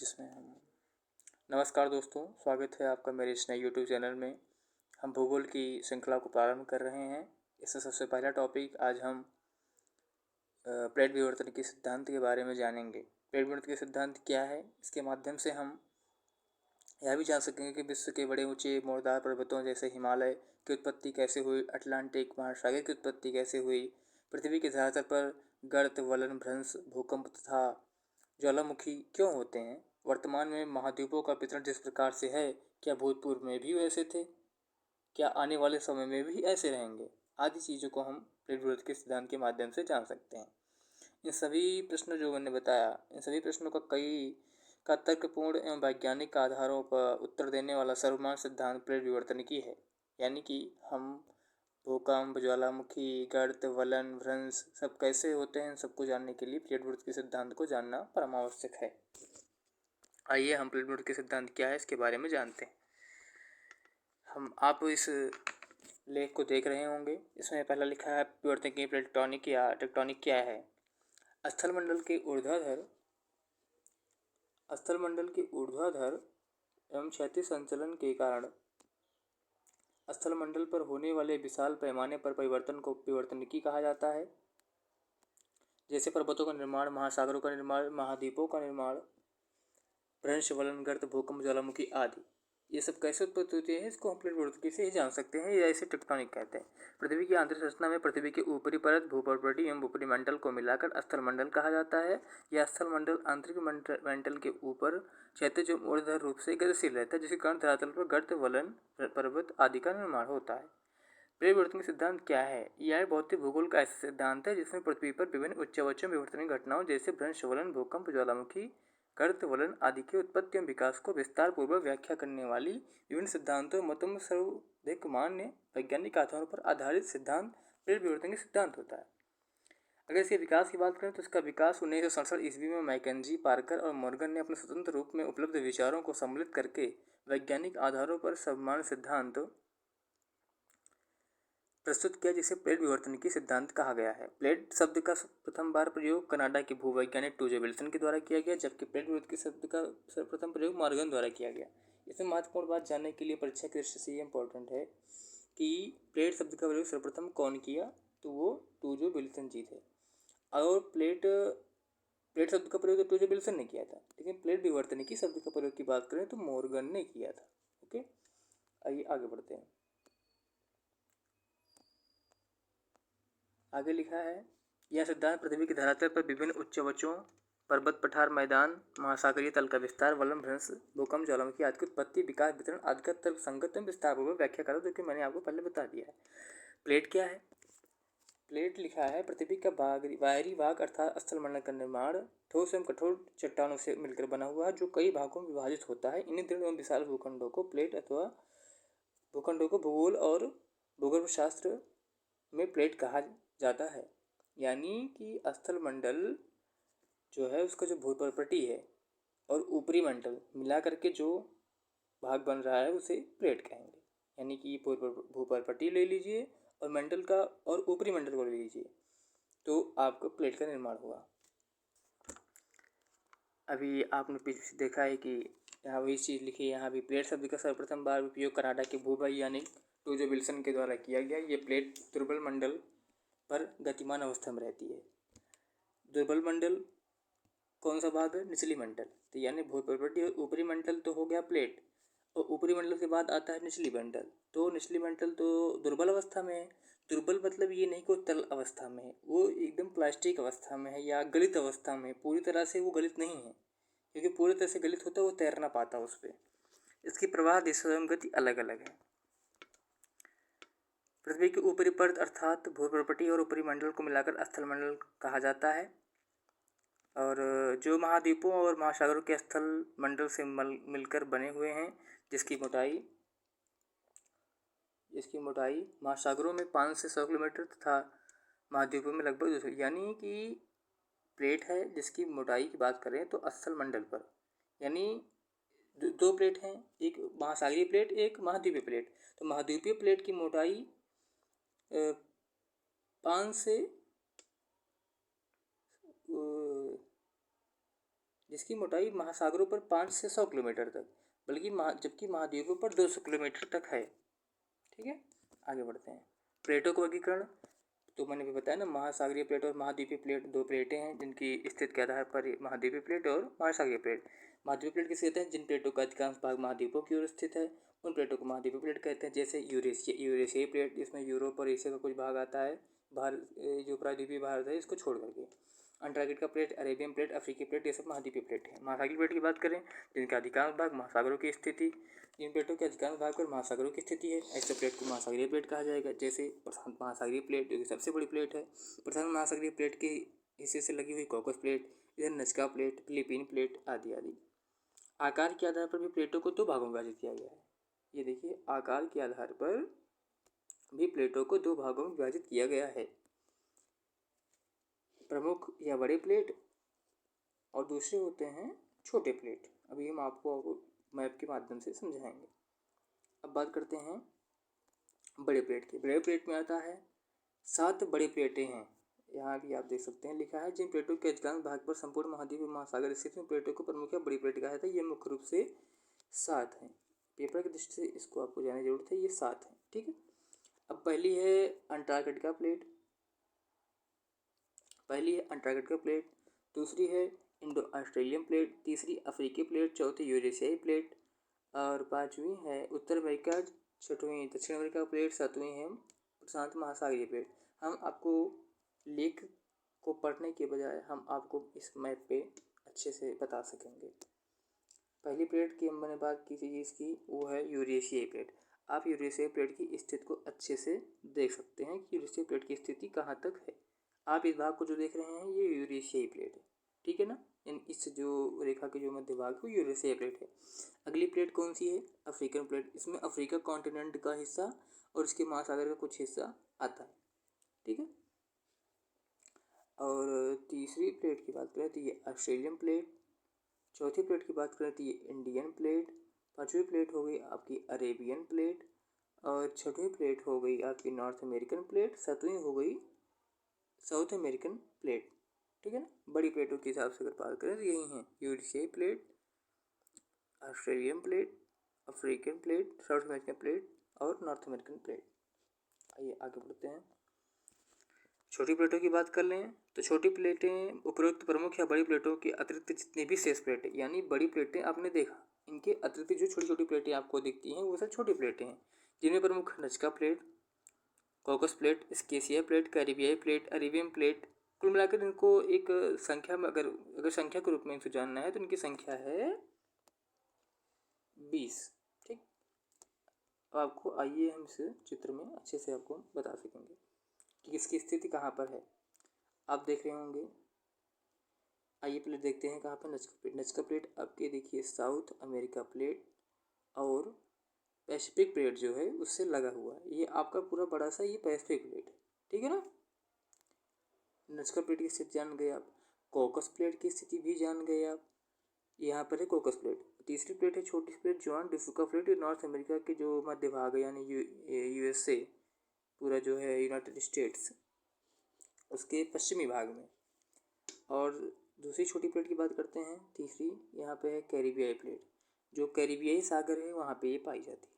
जिसमें हम नमस्कार दोस्तों, स्वागत है आपका मेरे इस नए यूट्यूब चैनल में। हम भूगोल की श्रृंखला को प्रारंभ कर रहे हैं। इससे सबसे पहला टॉपिक आज हम प्लेट विवर्तन के सिद्धांत के बारे में जानेंगे। प्लेट विवर्तन के सिद्धांत क्या है, इसके माध्यम से हम यह भी जान सकेंगे कि विश्व के बड़े ऊंचे मोरदार पर्वतों जैसे हिमालय की उत्पत्ति कैसे हुई, अटलांटिक महासागर की उत्पत्ति कैसे हुई, पृथ्वी के धरातल पर गर्त, वलन, भ्रंश, भूकंप तथा ज्वालामुखी क्यों होते हैं, वर्तमान में महाद्वीपों का वितरण जिस प्रकार से है क्या भूतपूर्व में भी वैसे थे, क्या आने वाले समय में भी ऐसे रहेंगे, आदि चीज़ों को हम प्लेट विवर्तन के सिद्धांत के माध्यम से जान सकते हैं। इन सभी प्रश्नों जो मैंने बताया, इन सभी प्रश्नों का तर्कपूर्ण एवं वैज्ञानिक आधारों पर उत्तर देने वाला सर्वमान्य सिद्धांत प्लेट विवर्तन की है। यानी कि हम भूकंप, ज्वालामुखी, गर्त, वलन, भ्रंश सब कैसे होते हैं, सबको जानने के लिए प्लेट विवर्तन के सिद्धांत को जानना परम आवश्यक है। आइए हम प्लेट विवर्तन के सिद्धांत क्या है इसके बारे में जानते हैं। आप इस लेख को देख रहे होंगे, इसमें पहला लिखा है विवर्तन की प्लेटोनिक या टेक्टोनिक क्या है। स्थलमंडल के ऊर्ध्वाधर एवं क्षैतिज संचलन के कारण स्थलमंडल पर होने वाले विशाल पैमाने पर परिवर्तन को विवर्तनिकी कहा जाता है। जैसे पर्वतों का निर्माण, महासागरों का निर्माण, महाद्वीपों का निर्माण, भ्रंश, वलन, गर्त, भूकंप, ज्वालामुखी आदि ये सब कैसे उत्पत्ति होती है, इसको हम प्लेट विवर्तन से ही जान सकते हैं, या इसे टेक्टोनिक कहते हैं। पृथ्वी की आंतरिक संरचना में पृथ्वी की ऊपरी परत, भूपर्वतीय एवं ऊपरी मंडल को मिलाकर स्थलमंडल कहा जाता है। यह स्थलमंडल आंतरिक मंडल के ऊपर क्षैतिज एवं ऊर्ध्वाधर रूप से गतिशील रहता है, जिसके कारण धरातल पर गर्त, वलन, पर्वत आदि का निर्माण होता है। प्लेट विवर्तन का सिद्धांत क्या है? यह भौतिक भूगोल का ऐसा सिद्धांत है जिसमें पृथ्वी पर विभिन्न उच्च विवर्तनिक घटनाओं जैसे भ्रंश, वलन, भूकंप, ज्वालामुखी, गर्त, वलन आदि के उत्पत्ति एवं विकास को विस्तार पूर्वक व्याख्या करने वाली विभिन्न सिद्धांतों मतों में सर्वाधिक मान्य वैज्ञानिक आधारों पर आधारित सिद्धांत प्लेट विवर्तन के सिद्धांत होता है। अगर इसके विकास की बात करें तो इसका विकास 1967 ईस्वी में मैकेंजी, पार्कर और मॉर्गन ने अपने स्वतंत्र रूप में उपलब्ध विचारों को सम्मिलित करके वैज्ञानिक आधारों पर सर्वमान्य सिद्धांत प्रस्तुत किया, जिसे प्लेट विवर्तन की सिद्धांत कहा गया है। प्लेट शब्द का प्रथम बार प्रयोग कनाडा के भूवैज्ञानिक टूजे विल्सन के द्वारा किया गया, जबकि प्लेट विवर्तन के शब्द का सर्वप्रथम प्रयोग मॉर्गन द्वारा किया गया। इसमें महत्वपूर्ण बात जानने के लिए परीक्षा की दृष्टि से ये इंपॉर्टेंट है कि प्लेट शब्द का प्रयोग सर्वप्रथम कौन किया, तो वो टूजे विल्सन जी थे। और प्लेट शब्द का प्रयोग तो टूजे विल्सन ने किया था, लेकिन प्लेट विवर्तन की शब्द का प्रयोग की बात करें तो मॉर्गन ने किया था। ओके, आइए आगे बढ़ते हैं। आगे लिखा है, यह सिद्धांत पृथ्वी के धरातल पर विभिन्न उच्चवचों, पर्वत, पठार, मैदान, महासागरीय तल का विस्तार, वलन, भ्रंश, भूकंप, ज्वालामुखी आदि की उत्पत्ति, विकास, वितरण आदि का तर्क संगत एवं विस्तारपूर्वक व्याख्या करा, जो कि मैंने आपको पहले बता दिया है। प्लेट क्या है? प्लेट लिखा है पृथ्वी का बाहरी भाग अर्थात स्थलमंडल का निर्माण ठोस एवं कठोर चट्टानों से मिलकर बना हुआ है, जो कई भागों में विभाजित होता है। इन्हीं दृढ़ एवं विशाल भूखंडों को प्लेट अथवा भूखंडों को भूगोल और भूगर्भ शास्त्र में प्लेट कहा जाता है। यानी कि स्थलमंडल जो है उसका जो भूपर्वतीय है और ऊपरी मंडल मिला करके जो भाग बन रहा है उसे प्लेट कहेंगे। यानी कि भूपर्वतीय ले लीजिए और मंडल का और ऊपरी मंडल को ले लीजिए, तो आपको प्लेट का निर्माण हुआ। अभी आपने पीछे देखा है कि यहाँ वही चीज़ लिखी है, यहाँ भी प्लेट शब्द का सर्वप्रथम बार उपयोग कनाडा के भूवैज्ञानिक टूजे विल्सन के द्वारा किया गया। ये प्लेट दुर्बल मंडल पर गतिमान अवस्था में रहती है। दुर्बल मंडल कौन सा भाग है? निचली मंडल। तो यानी भूपर्वतीय और ऊपरी मंडल तो हो गया प्लेट, और ऊपरी मंडल के बाद आता है निचली मंडल। तो निचली मंडल तो दुर्बल अवस्था में है। दुर्बल मतलब ये नहीं कि तरल अवस्था में है, वो एकदम प्लास्टिक अवस्था में है या गलित अवस्था में। पूरी तरह से वो गलित नहीं है, क्योंकि पूरी तरह से गलित होता है वो तैर ना पाता उस पर। इसकी प्रवाह दिशा एवं गति अलग अलग है। पृथ्वी की ऊपरी परत अर्थात भूपर्वतीय और ऊपरी मंडल को मिलाकर स्थलमंडल कहा जाता है। और जो महाद्वीपों और महासागरों के स्थल मंडल से मिलकर बने हुए हैं, जिसकी मोटाई महासागरों में 5 से 100 किलोमीटर तथा महाद्वीपों में लगभग 200। यानी कि प्लेट है जिसकी मोटाई की बात करें तो स्थल मंडल पर, यानी दो प्लेट हैं, एक महासागरीय प्लेट, एक महाद्वीपीय प्लेट। तो महाद्वीपीय प्लेट की मोटाई 5 से जिसकी मोटाई महासागरों पर 5 से 100 किलोमीटर तक, बल्कि जबकि महाद्वीपों पर 200 किलोमीटर तक है। ठीक है, आगे बढ़ते हैं। प्लेटों का वर्गीकरण, तो मैंने भी बताया ना, महासागरीय प्लेट और महाद्वीपीय प्लेट दो प्लेटें हैं जिनकी स्थिति के आधार पर महाद्वीपीय प्लेट और महासागरीय प्लेट। महाद्वीपीय प्लेट किसे कहते हैं? जिन प्लेटों का अधिकांश भाग महाद्वीपों की ओर स्थित है उन प्लेटों को महाद्वीपीय प्लेट कहते हैं। जैसे यूरेशियाई प्लेट, जिसमें यूरोप और एशिया का कुछ भाग आता है, भारत जो प्रायद्वीपीय भारत है इसको छोड़ करके। अंटार्कटिका प्लेट, अरेबियन प्लेट, अफ्रीकी प्लेट, ये सब महाद्वीपीय प्लेट है। महासागरीय प्लेट की बात करें जिनका अधिकांश भाग महासागरों की स्थिति, इन प्लेटों के अधिकांश भाग पर महासागरों की स्थिति है, ऐसे प्लेट को महासागरीय प्लेट कहा जाएगा। जैसे प्रशांत महासागरीय प्लेट जो कि सबसे बड़ी प्लेट है, प्रशांत महासागरीय प्लेट के हिस्से से लगी हुई कॉकस प्लेट, इधर नजका प्लेट, फिलीपीन प्लेट आदि आदि। आकार के आधार पर भी प्लेटों को दो भागों में विभाजित किया गया है। ये देखिए, आकार के आधार पर भी प्लेटों को दो भागों में विभाजित किया गया है, प्रमुख या बड़े प्लेट और दूसरे होते हैं छोटे प्लेट। अभी हम आपको मैप के माध्यम से समझाएंगे। अब बात करते हैं बड़े प्लेट की। बड़े प्लेट में आता है 7 बड़ी प्लेटें हैं, यहाँ भी आप देख सकते हैं लिखा है, जिन प्लेटों के अधिकांश भाग पर संपूर्ण महाद्वीप महासागर स्थित इन प्लेटों को प्रमुख या बड़ी प्लेट कहा जाता है। ये मुख्य रूप से 7 हैं। पेपर की दृष्टि से इसको आपको जानने की जरूरत है, ये 7 हैं। ठीक है, अब पहली है अंटार्कटिका प्लेट, दूसरी है इंडो ऑस्ट्रेलियन प्लेट, तीसरी अफ्रीकी प्लेट, चौथी यूरेशियाई प्लेट और पांचवी है उत्तर अमेरिका, छठवीं दक्षिण अमेरिका प्लेट, सातवीं है प्रशांत महासागरीय प्लेट। हम आपको लेख को पढ़ने के बजाय हम आपको इस मैप पे अच्छे से बता सकेंगे। पहली प्लेट की मैंने बात की थी इसकी, वो है यूरेशियाई प्लेट। आप यूरेशियाई प्लेट की स्थिति को अच्छे से देख सकते हैं कि यूरेशियाई प्लेट की स्थिति कहाँ तक है। आप इस भाग को जो देख रहे हैं ये यूरेशियाई प्लेट है, ठीक है ना। इस जो रेखा के जो मध्य भाग है यूरेशियाई प्लेट है। अगली प्लेट कौन सी है? African plate. इसमें अफ्रीका कॉन्टिनेंट का हिस्सा और इसके महासागर का कुछ हिस्सा आता है, ठीक है। और तीसरी प्लेट की बात करें तो ये ऑस्ट्रेलियन प्लेट, चौथी प्लेट की बात करें तो ये इंडियन प्लेट, पांचवी प्लेट हो गई आपकी अरेबियन प्लेट और छठवीं प्लेट हो गई आपकी नॉर्थ अमेरिकन प्लेट, सातवीं हो गई साउथ अमेरिकन प्लेट, ठीक है ना। बड़ी प्लेटों के हिसाब से अगर बात करें तो यही हैं यूरेशियाई plate, Australian plate, African plate, South American plate और नॉर्थ अमेरिकन प्लेट। आइए आगे बढ़ते हैं। छोटी प्लेटों की बात कर लें तो छोटी प्लेटें उपरोक्त प्रमुख या बड़ी प्लेटों के अतिरिक्त जितनी भी शेष प्लेटें, यानी बड़ी प्लेटें आपने देखा, इनके अतिरिक्त जो छोटी छोटी प्लेटें आपको दिखती हैं वो सब छोटी प्लेटें हैं, जिनमें प्रमुख Nazca plate, Cocos plate, Scotia plate, कैरिबियाई प्लेट, अरेबियन प्लेट। कुल मिलाकर इनको एक संख्या में अगर संख्या के रूप में इनको जानना है तो इनकी संख्या है 20, ठीक। अब आपको आइए हम इस चित्र में अच्छे से आपको बता सकेंगे कि किसकी स्थिति कहाँ पर है। आप देख रहे होंगे, आइए पहले देखते हैं कहाँ पर नजका प्लेट। नजका प्लेट आपके देखिए साउथ अमेरिका प्लेट और पैसिफिक प्लेट जो है उससे लगा हुआ है। ये आपका पूरा बड़ा सा ये पैसिफिक प्लेट है, ठीक है ना। नजका प्लेट की स्थिति जान गए आप। कॉकस प्लेट की स्थिति भी जान गए आप, यहाँ पर है कॉकस प्लेट। तीसरी प्लेट है छोटी plate Juan de Fuca plate, North America के जो मध्य भाग है यानी यूएसए पूरा जो है यूनाइटेड स्टेट्स उसके पश्चिमी भाग में। और दूसरी छोटी प्लेट की बात करते हैं, तीसरी यहाँ पे है कैरिबियाई प्लेट, जो कैरिबियाई सागर है वहाँ पे ये पाई जाती है।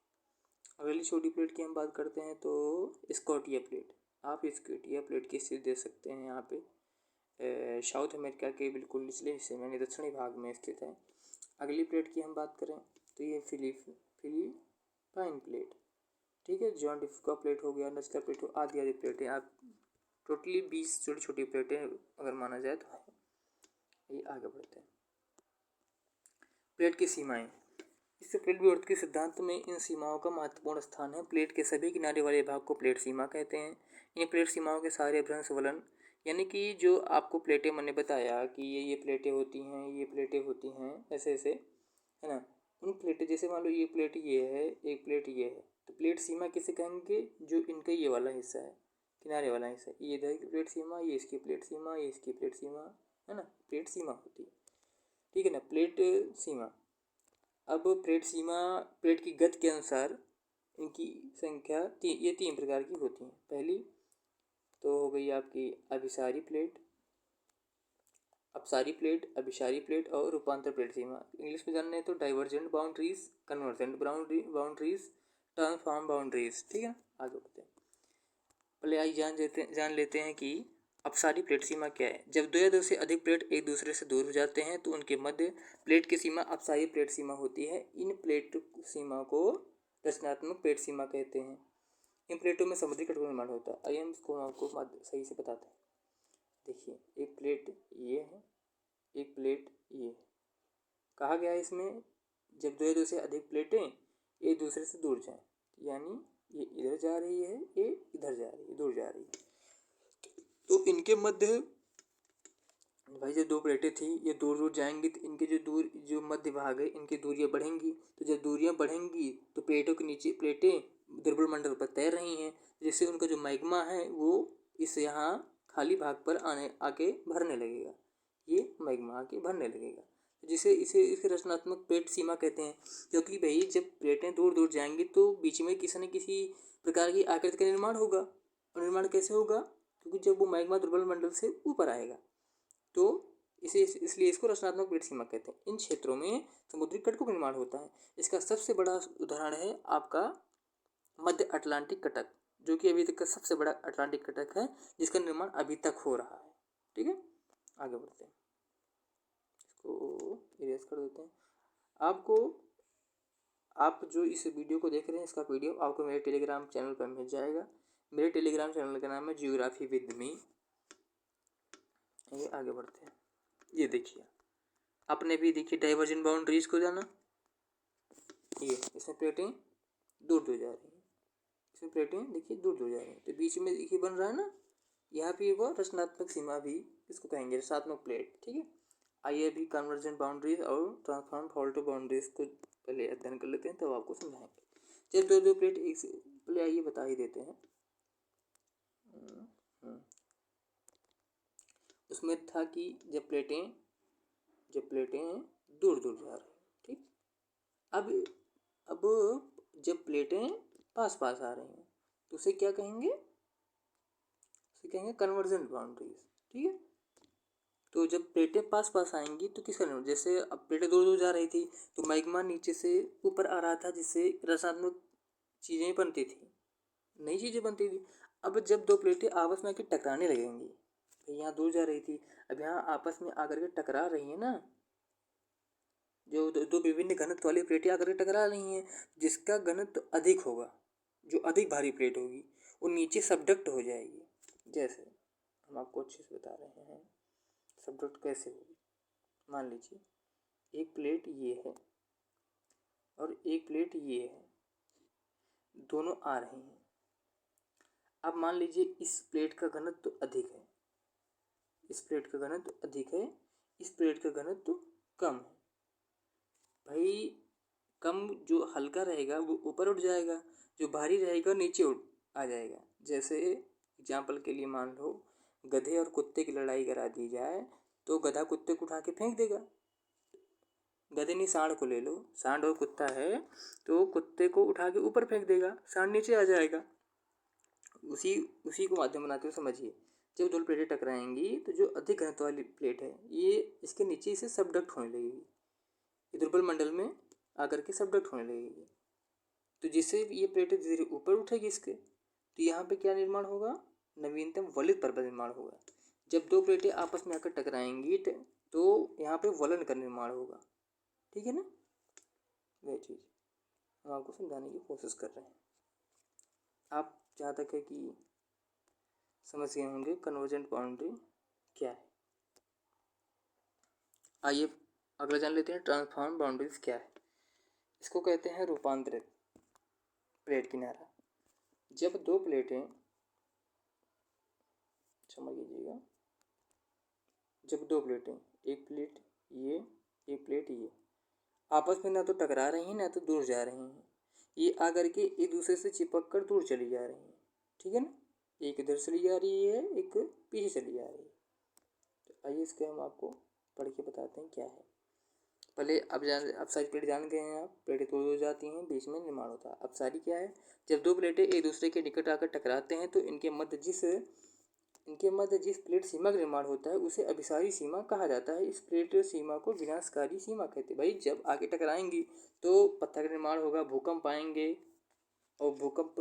अगली छोटी प्लेट की हम बात करते हैं तो स्कॉटिया प्लेट। आप स्कॉटिया प्लेट की स्थिति देख सकते हैं यहाँ पे साउथ अमेरिका के बिल्कुल निचले हिस्से में यानी दक्षिणी भाग में स्थित है। अगली प्लेट की हम बात करें तो ये फिलीपाइन प्लेट, ठीक है। जॉन डिफुका प्लेट हो गया, नजका प्लेट हो, आदि आदि प्लेटें। आप टोटली 20 छोटी छोटी प्लेटें अगर माना जाए तो है। ये आगे बढ़ते हैं। प्लेट की सीमाएं। इस प्लेट विवर्त के सिद्धांत में इन सीमाओं का महत्वपूर्ण स्थान है। प्लेट के सभी किनारे वाले भाग को प्लेट सीमा कहते हैं। इन प्लेट सीमाओं के सारे भ्रंश वलन यानी कि जो आपको प्लेटें मैंने बताया कि ये प्लेटें होती हैं, ये प्लेटें होती हैं, ऐसे ऐसे है ना। उन प्लेटें जैसे मान लो ये प्लेट ये है, एक प्लेट ये है, तो प्लेट सीमा किसे कहेंगे? जो इनका ये वाला हिस्सा है, किनारे वाला हिस्सा, ये इधर की प्लेट सीमा, ये इसकी प्लेट सीमा, ये इसकी प्लेट सीमा, है ना। प्लेट सीमा होती है, ठीक है ना, प्लेट सीमा। अब प्लेट सीमा प्लेट की गति के अनुसार इनकी संख्या ये 3 प्रकार की होती हैं। पहली तो हो गई आपकी अभिसारी प्लेट, अपसारी प्लेट, अभिसारी प्लेट और रूपांतर प्लेट सीमा। इंग्लिश में जानना है तो divergent boundaries, convergent boundaries, transform boundaries. ठीक है, आगे बढ़ते हैं। पहले आइए जान लेते हैं कि अपसारी प्लेट सीमा क्या है। जब दो या दो से अधिक प्लेट एक दूसरे से दूर हो जाते हैं तो उनके मध्य प्लेट की सीमा अपसारी प्लेट सीमा होती है। इन प्लेट सीमा को रचनात्मक प्लेट सीमा कहते हैं। इन प्लेटों में समुद्री तट का निर्माण होता है। आइए हम इसको आपको सही से बताते हैं। देखिए, एक प्लेट ये है, एक प्लेट ये है। कहा गया है इसमें जब दो या दो से अधिक प्लेटें एक दूसरे से दूर जाएं, यानी ये इधर जा रही है, ये इधर जा रही है, दूर जा रही है, तो इनके मध्य, भाई जब दो प्लेटें थी ये दूर दूर जाएंगी तो इनके जो मध्य भाग है इनकी दूरियां बढ़ेंगी। तो जब दूरियां बढ़ेंगी तो प्लेटों के नीचे प्लेटें दुर्बल मंडल पर तैर रही हैं, जिससे उनका जो मैग्मा है वो इस यहाँ खाली भाग पर आके भरने लगेगा। ये मैग्मा आके भरने लगेगा, जिसे इसे रचनात्मक प्लेट सीमा कहते हैं। क्योंकि भाई जब प्लेटें दूर दूर जाएंगी तो बीच में किसी न किसी प्रकार की आकृति का निर्माण होगा। और निर्माण कैसे होगा? क्योंकि जब वो मैग्मा दुर्बल मंडल से ऊपर आएगा तो इसलिए इसको रचनात्मक प्लेट सीमा कहते हैं। इन क्षेत्रों में समुद्री तट का निर्माण होता है। इसका सबसे बड़ा उदाहरण है आपका मध्य अटलांटिक कटक, जो कि अभी तक का सबसे बड़ा अटलांटिक कटक है, जिसका निर्माण अभी तक हो रहा है। ठीक है, आगे बढ़ते हैं, इसको इरेज कर देते हैं। आप जो इस वीडियो को देख रहे हैं इसका पीडीएफ आपको मेरे टेलीग्राम चैनल पर मिल जाएगा। मेरे टेलीग्राम चैनल का नाम है जियोग्राफी विद मी। ये आगे बढ़ते हैं। ये देखिए, आपने भी देखिए डाइवर्जेंट बाउंड्रीज को जाना। ये इसमें प्लेटें दूर दूर जा रही हैं, इसमें प्लेटें देखिए दूर दूर जा रही हैं, तो बीच में देखिए बन रहा है ना, यहाँ पे वो रचनात्मक सीमा भी इसको कहेंगे, रचनात्मक प्लेट। ठीक है, आइए अभी कन्वर्जेंट बाउंड्रीज और ट्रांसफॉर्म फॉल्ट बाउंड्रीज को पहले अध्ययन कर लेते हैं, तब आपको समझाएंगे। जब दो प्लेट एक से पहले आइए बता ही देते हैं। उसमें था कि जब प्लेटें दूर दूर जा रही, ठीक, अब जब प्लेटें पास पास आ रही हैं तो उसे क्या कहेंगे? उसे कहेंगे कन्वर्जेंट बाउंड्रीज। ठीक है, तो जब प्लेटें पास पास आएंगी तो किसका निर्माण, जैसे अब प्लेटें दूर दूर जा रही थी तो मैग्मा नीचे से ऊपर आ रहा था, जिससे रचनात्मक चीज़ें बनती थी, नई चीज़ें बनती थी। अब जब दो प्लेटें आपस में आके टकराने लगेंगी, यहाँ दूर जा रही थी, अब यहाँ आपस में आकर के टकरा रही है ना, जो दो विभिन्न घनत्व वाली प्लेटें आकर के टकरा रही हैं, जिसका घनत्व अधिक होगा, जो अधिक भारी प्लेट होगी वो नीचे सबडक्ट हो जाएगी। जैसे हम आपको अच्छे से बता रहे हैं सबडक्ट कैसे होगी। मान लीजिए एक प्लेट ये है और एक प्लेट ये है, दोनों आ रही हैं। अब मान लीजिए इस प्लेट का घनत्व अधिक है, इस प्लेट का घनत्व अधिक है, इस प्लेट का घनत्व कम है। भाई कम जो हल्का रहेगा वो ऊपर उठ जाएगा, जो भारी रहेगा नीचे आ जाएगा। जैसे एग्जाम्पल के लिए मान लो गधे और कुत्ते की लड़ाई करा दी जाए तो गधा कुत्ते को उठा के फेंक देगा। गधे नहीं, सांड को ले लो, सांड और कुत्ता है तो कुत्ते को उठा के ऊपर फेंक देगा, सांड नीचे आ जाएगा। उसी को माध्यम बनाते हुए समझिए, जब दो प्लेटें टकराएंगी तो जो अधिक घनत्व वाली प्लेट है ये इसके नीचे इसे सबडक्ट होने लगेगी, ये दुर्बल मंडल में आकर के सबडक्ट होने लगेगी, तो जिससे ये प्लेटें धीरे धीरे ऊपर उठेगी इसके, तो यहाँ पे क्या निर्माण होगा? नवीनतम वलित पर्वत निर्माण होगा। जब दो प्लेटें आपस में आकर टकराएंगी तो यहाँ पे वलन का निर्माण होगा। ठीक है ना, वही चीज़ हम आपको समझाने की कोशिश कर रहे हैं। आप जहाँ तक है कि समझ गए होंगे कन्वर्जेंट बाउंड्री क्या है। आइए अगला जान लेते हैं ट्रांसफॉर्म बाउंड्रीज क्या है। इसको कहते हैं रूपांतरित प्लेट किनारा। जब दो प्लेटें, समझ लीजिएगा, जब दो प्लेटें, एक प्लेट ये, एक प्लेट ये, आपस में ना तो टकरा रही हैं ना तो दूर जा रही हैं, ये आकर के एक दूसरे से चिपक कर दूर चली जा रही हैं। ठीक है ना, एक इधर चली जा रही है, एक पीछे चली जा रही है। तो आइए इसके हम आपको पढ़ के बताते हैं क्या है। पहले अब सारी प्लेट जान गए हैं आप, प्लेटें दूर दूर जाती हैं, बीच में निर्माण होता है। अब सारी क्या है? जब दो प्लेटें एक दूसरे के निकट आकर टकराते हैं तो इनके मध्य जिस इनके मध्य जिस प्लेट सीमा का निर्माण होता है उसे अभिसारी सीमा कहा जाता है। इस प्लेट सीमा को विनाशकारी सीमा कहते हैं। भाई जब आगे टकराएंगी तो पत्थर का निर्माण होगा, भूकंप आएंगे, और भूकंप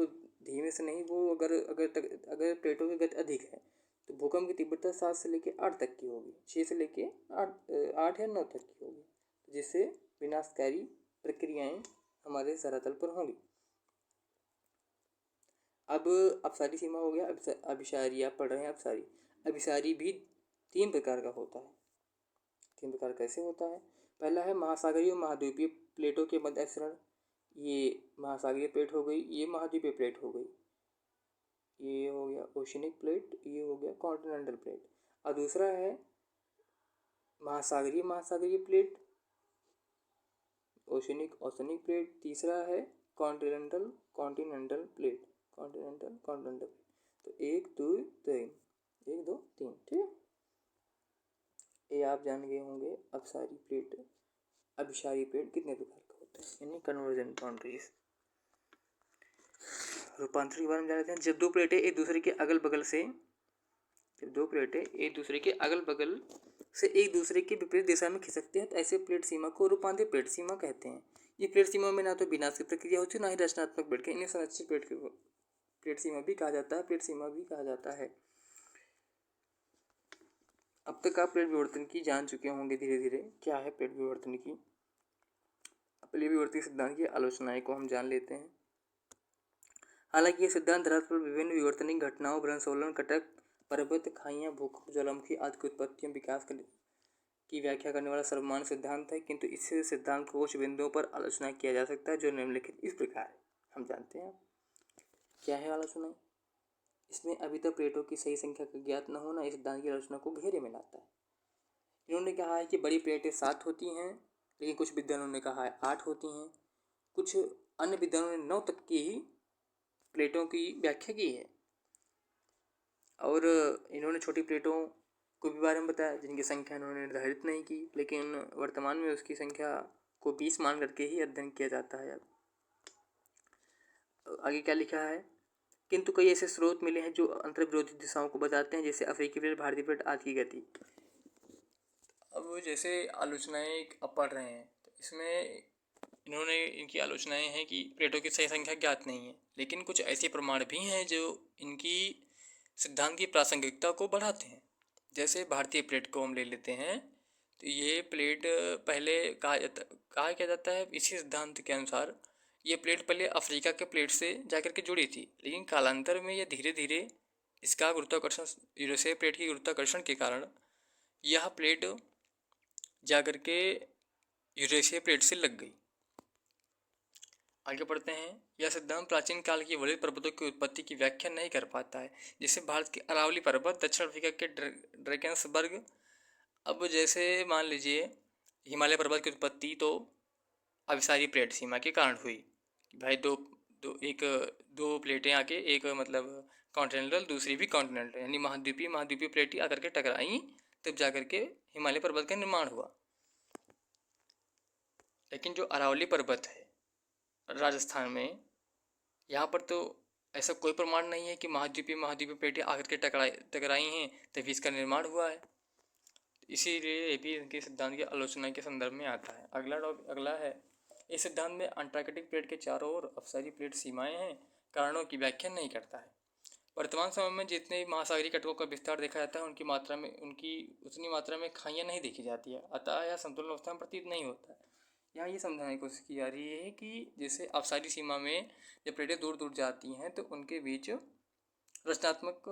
धीमे से नहीं, वो अगर प्लेटों की गति अधिक है तो भूकंप की तीव्रता 7 से लेकर 8 तक की होगी, 6 से लेकर 8 या 9 तक की होगी, जिससे विनाशकारी प्रक्रियाएं हमारे धरातल पर होंगी। अब अपसारी सीमा हो गया। अभिसारी आप पढ़ रहे हैं। अभिसारी भी 3 प्रकार का होता है। 3 प्रकार कैसे होता है? पहला है महासागरीय और महाद्वीपीय प्लेटों के मध्य अपसरण। ये महासागरीय प्लेट हो गई, ये महाद्वीपीय प्लेट हो गई, ये हो गया ओशिनिक प्लेट, ये हो गया कॉन्टिनेंटल प्लेट। और दूसरा है महासागरीय प्लेट, ओशिनिक प्लेट। तीसरा है कॉन्टिनेंटल प्लेट। तो 1 2 3, 1 2 3, ठीक है। ये आप जान गए होंगे अभिसारी प्लेट कितने प्रकार का होता है, यानी कन्वर्जन बाउंड्रीज। रूपांतरण के बारे में जान लेते हैं। जब दो प्लेटें एक दूसरे के अगल बगल से एक दूसरे के विपरीत दिशा में खिसकते हैं तो ऐसे प्लेट सीमा को रूपांतरित प्लेट सीमा कहते हैं। ये प्लेट सीमा में ना तो विनाश की प्रक्रिया होती है, ना ही रचनात्मक प्लेट। इन्हें संरक्षित प्लेट सीमा भी कहा जाता है। अब तक आप प्लेट विवर्तन की जान चुके होंगे धीरे धीरे। क्या है प्लेट विवर्तन की? प्लेट विवर्तन सिद्धांत की आलोचनाएं को हम जान लेते हैं। हालांकि ये सिद्धांत धरातल पर विभिन्न विवर्तनिक घटनाओं, भ्रंशोलन, कटक, पर्वत, खाइयां, भूकंप, ज्वालामुखी आदि की उत्पत्ति और विकास की व्याख्या करने वाला सर्वमान्य सिद्धांत है, किंतु इस सिद्धांत को कुछ बिंदुओं पर आलोचना किया जा सकता है जो निम्नलिखित इस प्रकार है। हम जानते हैं क्या है आलोचना। इसमें अभी तक प्लेटों की सही संख्या का ज्ञात न होना इस सिद्धांत की आलोचना को घेरे में लाता है। इन्होंने कहा है कि बड़ी प्लेटें 7 होती हैं, लेकिन कुछ विद्वानों ने कहा है 8 होती हैं। कुछ अन्य विद्वानों ने 9 तक की ही प्लेटों की व्याख्या की है। और इन्होंने छोटी प्लेटों को भी बारे में बताया जिनकी संख्या इन्होंने निर्धारित नहीं की, लेकिन वर्तमान में उसकी संख्या को 20 मान करके ही अध्ययन किया जाता है। अब आगे क्या लिखा है? किंतु कई ऐसे स्रोत मिले हैं जो अंतर्विरोधी दिशाओं को बताते हैं, जैसे अफ्रीकी प्लेट, भारतीय प्लेट आदि की गति। अब जैसे आलोचनाएं अब पढ़ रहे हैं तो इसमें इनकी आलोचनाएं हैं कि प्लेटों की सही संख्या ज्ञात नहीं है, लेकिन कुछ ऐसे प्रमाण भी हैं जो इनकी सिद्धांत की प्रासंगिकता को बढ़ाते हैं। जैसे भारतीय प्लेट को हम ले लेते हैं तो ये प्लेट पहले कहा क्या जाता है इसी सिद्धांत के अनुसार ये प्लेट पहले अफ्रीका के प्लेट से जाकर के जुड़ी थी, लेकिन कालांतर में यह धीरे धीरे इसका गुरुत्वाकर्षण, यूरेशिया प्लेट की गुरुत्वाकर्षण के कारण यह प्लेट जाकर के यूरेशिया प्लेट से लग गई। आगे बढ़ते हैं। यह सिद्धांत प्राचीन काल की वलित पर्वतों की उत्पत्ति की व्याख्या नहीं कर पाता है, जैसे भारत के अरावली पर्वत, दक्षिण अफ्रीका के ड्रैकेंसबर्ग। अब जैसे मान लीजिए हिमालय पर्वत की उत्पत्ति तो अभिसारी प्लेट सीमा के कारण हुई। भाई दो प्लेटें आके, एक मतलब कॉन्टिनेंटल, दूसरी भी कॉन्टिनेंटल, यानी महाद्वीपीय प्लेटें आकर के टकराई, तब जाकर के हिमालय पर्वत का निर्माण हुआ। लेकिन जो अरावली पर्वत है राजस्थान में, यहाँ पर तो ऐसा कोई प्रमाण नहीं है कि महाद्वीपीय प्लेटें आकर के टकराई हैं तभी इसका निर्माण हुआ है। इसीलिए ये भी इनके सिद्धांत की आलोचना के संदर्भ में आता है। अगला है, इस सिद्धांत में अंटार्कटिक प्लेट के चारों ओर अपसारी प्लेट सीमाएं हैं, कारणों की व्याख्या नहीं करता है। वर्तमान समय में जितने महासागरीय तटों का विस्तार देखा जाता है उनकी उतनी मात्रा में खाइयाँ नहीं देखी जाती है, अतः यह संतुलन अवस्था में प्रतीत नहीं होता है। यहाँ ये समझाने की कोशिश की जा रही है कि जैसे अपसारी सीमा में जब प्लेटें दूर दूर जाती हैं तो उनके बीच रचनात्मक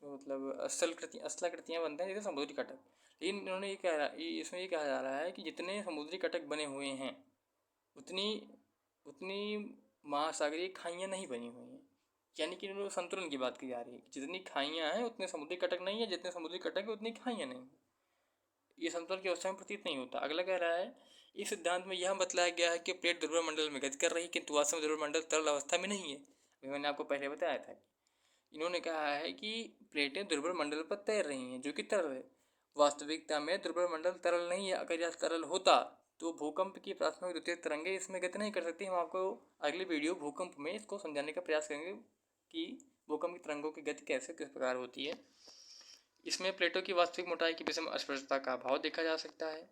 मतलब अस्थलाकृतियाँ बनते हैं, जैसे समुद्री कटक। लेकिन इन्होंने इसमें ये कहा जा रहा है कि जितने समुद्री कटक बने हुए हैं उतनी महासागरीय खाइयाँ नहीं बनी हुई हैं, यानी कि इन्होंने संतुलन की बात की जा रही है कि जितनी खाइयाँ हैं उतने समुद्री कटक नहीं है, जितने समुद्री कटक है उतनी खाइयाँ नहीं है। ये संतुलन की अवस्था में प्रतीत नहीं होता। अगला कह रहा है, इस सिद्धांत में यह बतलाया गया है कि प्लेट ध्रुव मंडल में गति कर रही है, किंतु वास्तव में ध्रुव मंडल तरल अवस्था में नहीं है। अभी मैंने आपको पहले बताया था। इन्होंने कहा है कि प्लेटें ध्रुव मंडल पर तैर रही हैं जो कि तरल है। वास्तविकता में ध्रुव मंडल तरल नहीं है। अगर यह तरल होता तो भूकंप की प्राथमिक द्वितीयक तरंगें इसमें गति नहीं कर सकती। हम आपको अगली वीडियो भूकंप में इसको समझाने का प्रयास करेंगे कि भूकंप की तरंगों की गति किस प्रकार होती है। इसमें प्लेटों की वास्तविक मोटाई के विषय में अस्पष्टता का अभाव देखा जा सकता है।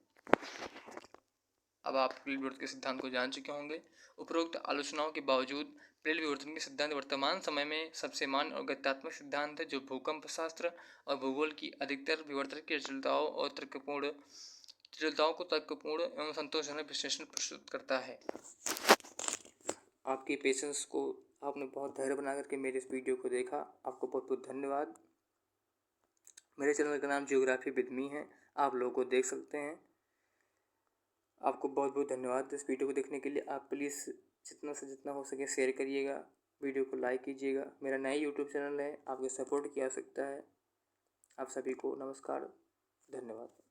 अब आप प्रेल विवर्तन के सिद्धांत को जान चुके होंगे। उपरोक्त आलोचनाओं के बावजूद प्रेल विवर्तन के सिद्धांत वर्तमान समय में सबसे मान्य और गत्यात्मक सिद्धांत है, जो भूकंप शास्त्र और भूगोल की अधिकतर विवर्तन की जटिलताओं को तर्कपूर्ण एवं संतोषजनक विश्लेषण प्रस्तुत करता है। आपके पेशेंस को आपने बहुत धैर्य बना करके मेरे इस वीडियो को देखा, आपको बहुत बहुत धन्यवाद। मेरे चैनल का नाम जियोग्राफी विद मी है, आप लोगों को देख सकते हैं। आपको बहुत बहुत धन्यवाद इस वीडियो को देखने के लिए। आप प्लीज़ जितना से जितना हो सके शेयर करिएगा, वीडियो को लाइक कीजिएगा। मेरा नया यूट्यूब चैनल है, आपके सपोर्ट किया जा सकता है। आप सभी को नमस्कार, धन्यवाद।